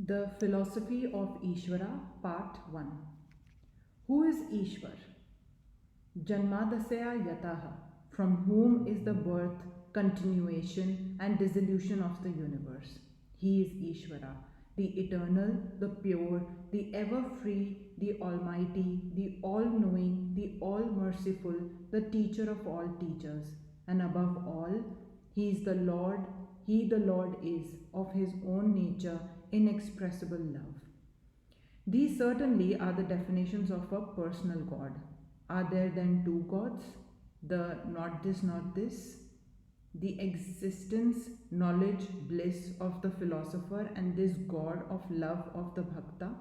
The Philosophy of Ishvara, Part 1. Who is Ishvar? Janmadasya Yataha, from whom is the birth, continuation, and dissolution of the universe. He is Ishvara, the eternal, the pure, the ever free, the almighty, the all knowing, the all merciful, the teacher of all teachers. And above all, he is the Lord, he the Lord is, of his own nature, inexpressible love. These certainly are the definitions of a personal God. Are there then two gods? The not this, not this? The existence, knowledge, bliss of the philosopher and this God of love of the Bhakta?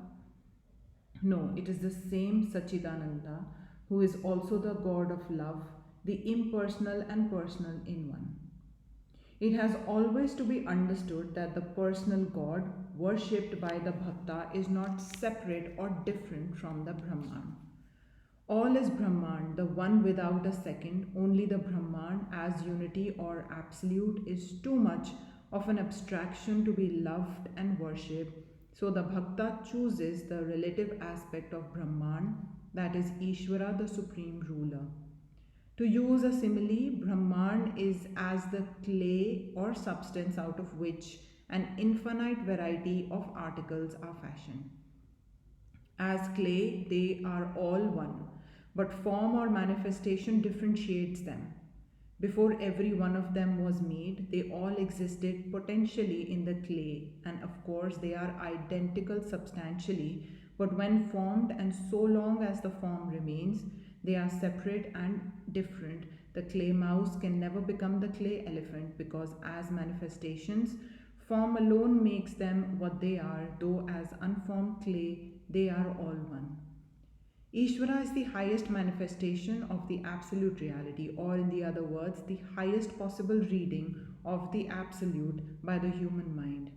No, it is the same Sachidananda who is also the God of love, the impersonal and personal in one. It has always to be understood that the personal God worshipped by the Bhakta is not separate or different from the Brahman. All is Brahman, the one without a second. Only the Brahman as unity or absolute is too much of an abstraction to be loved and worshipped. So the Bhakta chooses the relative aspect of Brahman, that is Ishvara, the supreme ruler. To use a simile, Brahman is as the clay or substance out of which an infinite variety of articles are fashioned. As clay, they are all one, but form or manifestation differentiates them. Before every one of them was made, they all existed potentially in the clay, and of course, they are identical substantially, but when formed, and so long as the form remains, they are separate and different. The clay mouse can never become the clay elephant because, as manifestations, form alone makes them what they are, though as unformed clay, they are all one. Ishvara is the highest manifestation of the absolute reality, or in the other words, the highest possible reading of the absolute by the human mind.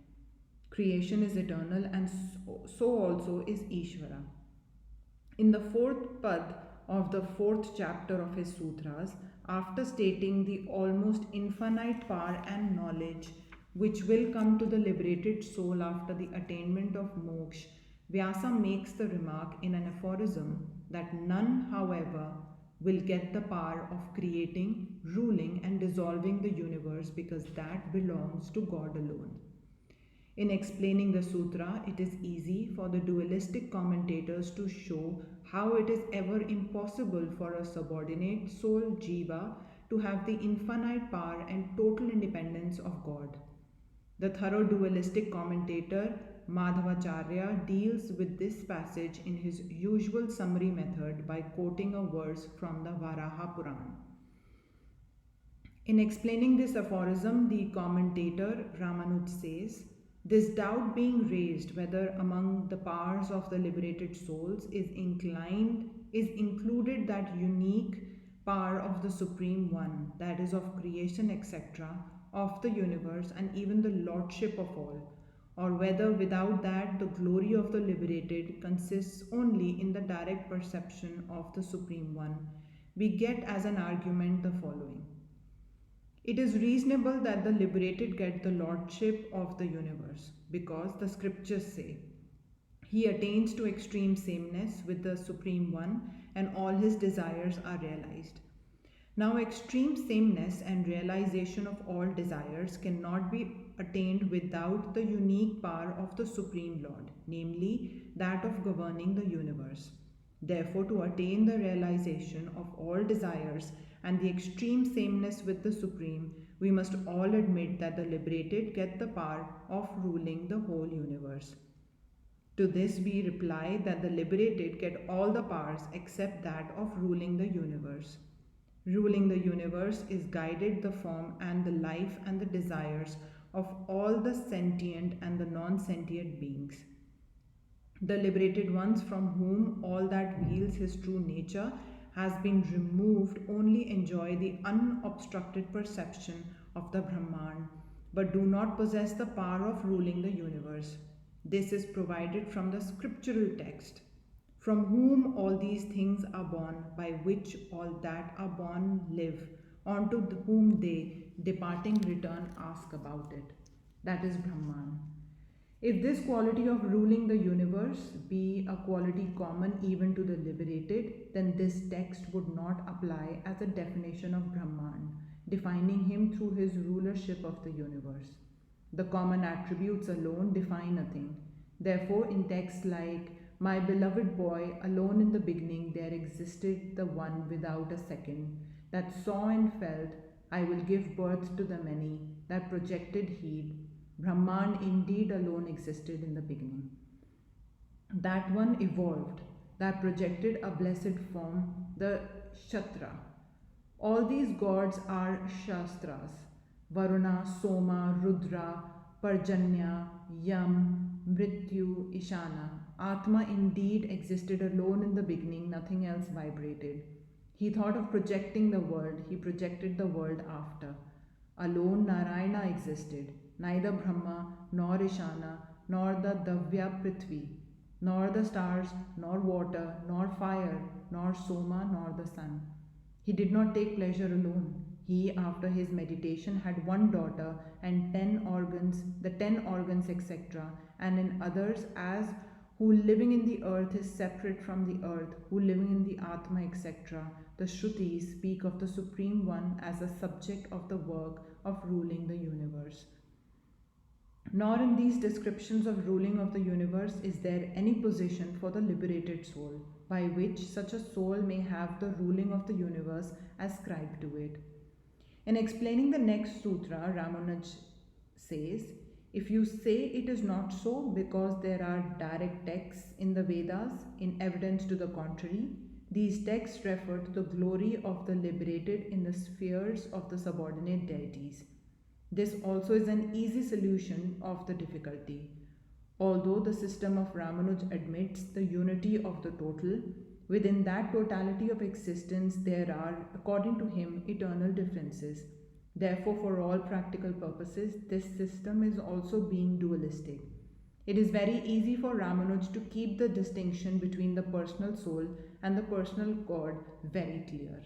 Creation is eternal, and so also is Ishvara. In the fourth pad of the fourth chapter of his sutras, after stating the almost infinite power and knowledge which will come to the liberated soul after the attainment of moksha, Vyasa makes the remark in an aphorism that none, however, will get the power of creating, ruling, and dissolving the universe because that belongs to God alone. In explaining the sutra, it is easy for the dualistic commentators to show how it is ever impossible for a subordinate soul, jiva, to have the infinite power and total independence of God. The thorough dualistic commentator Madhavacharya deals with this passage in his usual summary method by quoting a verse from the Varaha Purana. In explaining this aphorism, the commentator Ramanuj says, this doubt being raised whether among the powers of the liberated souls is included that unique power of the Supreme One, that is of creation, etc., of the universe and even the lordship of all, or whether without that the glory of the liberated consists only in the direct perception of the Supreme One, we get as an argument the following. It is reasonable that the liberated get the lordship of the universe because the scriptures say, he attains to extreme sameness with the Supreme One and all his desires are realized. Now, extreme sameness and realization of all desires cannot be attained without the unique power of the Supreme Lord, namely that of governing the universe. Therefore, to attain the realization of all desires and the extreme sameness with the Supreme, we must all admit that the liberated get the power of ruling the whole universe. To this we reply that the liberated get all the powers except that of ruling the universe. Ruling the universe is guided the form and the life and the desires of all the sentient and the non-sentient beings. The liberated ones from whom all that wields his true nature has been removed only enjoy the unobstructed perception of the Brahman, but do not possess the power of ruling the universe. This is provided from the scriptural text. From whom all these things are born, by which all that are born live, unto whom they, departing, return, ask about it. That is Brahman. If this quality of ruling the universe be a quality common even to the liberated, then this text would not apply as a definition of Brahman, defining him through his rulership of the universe. The common attributes alone define a thing. Therefore, in texts like, "My beloved boy, alone in the beginning there existed the one without a second, that saw and felt, I will give birth to the many, that projected heed," Brahman indeed alone existed in the beginning. That one evolved, that projected a blessed form, the Shatra. All these gods are Shastras: Varuna, Soma, Rudra, Parjanya, Yam, Mrityu, Ishana. Atma indeed existed alone in the beginning, nothing else vibrated. He thought of projecting the world, he projected the world after. Alone Narayana existed, neither Brahma, nor Ishana, nor the Davya Prithvi, nor the stars, nor water, nor fire, nor Soma, nor the sun. He did not take pleasure alone. He, after his meditation, had one daughter and 10 organs, the 10 organs, etc., and in others, as who living in the earth is separate from the earth, who living in the Atma, etc. The Shrutis speak of the Supreme One as a subject of the work of ruling the universe. Nor in these descriptions of ruling of the universe is there any position for the liberated soul, by which such a soul may have the ruling of the universe ascribed to it. In explaining the next sutra, Ramanuj says, "If you say it is not so because there are direct texts in the Vedas in evidence to the contrary, these texts refer to the glory of the liberated in the spheres of the subordinate deities. This also is an easy solution of the difficulty. Although the system of Ramanuj admits the unity of the total, within that totality of existence there are, according to him, eternal differences. Therefore, for all practical purposes, this system is also being dualistic. It is very easy for Ramanuj to keep the distinction between the personal soul and the personal God very clear."